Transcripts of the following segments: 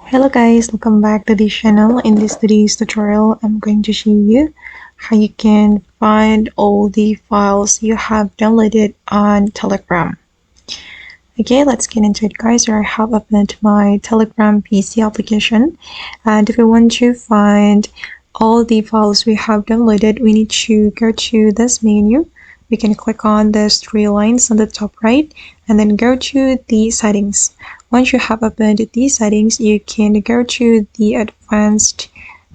Hello guys, welcome back to the channel. In this today's tutorial, I'm going to show you how you can find all the files you have downloaded on Telegram. Okay, let's get into it guys. Here I have opened my Telegram PC application, and if we want to find all the files we have downloaded, we need to go to this menu. We can click on these three lines on the top right and then go to the settings. Once you have opened the settings, you can go to the advanced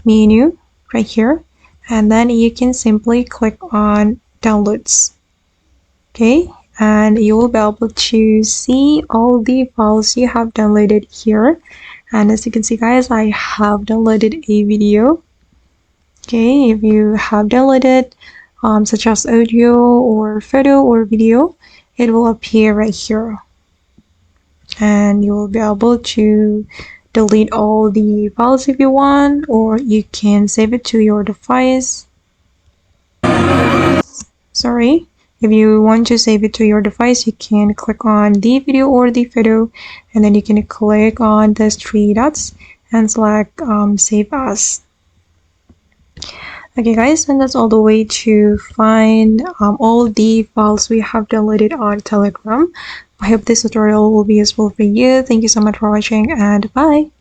menu right here, and then you can simply click on downloads. Okay, and you will be able to see all the files you have downloaded here. And as you can see guys, I have downloaded a video. Okay, if you have downloaded such as audio or photo or video, it will appear right here, and you will be able to delete all the files if you want, or you can save it to your device. If you want to save it to your device, you can click on the video or the photo, and then you can click on these three dots and select save as. Okay guys, and that's all the way to find all the files we have downloaded on Telegram. I hope this tutorial will be useful for you. Thank you so much for watching, and bye.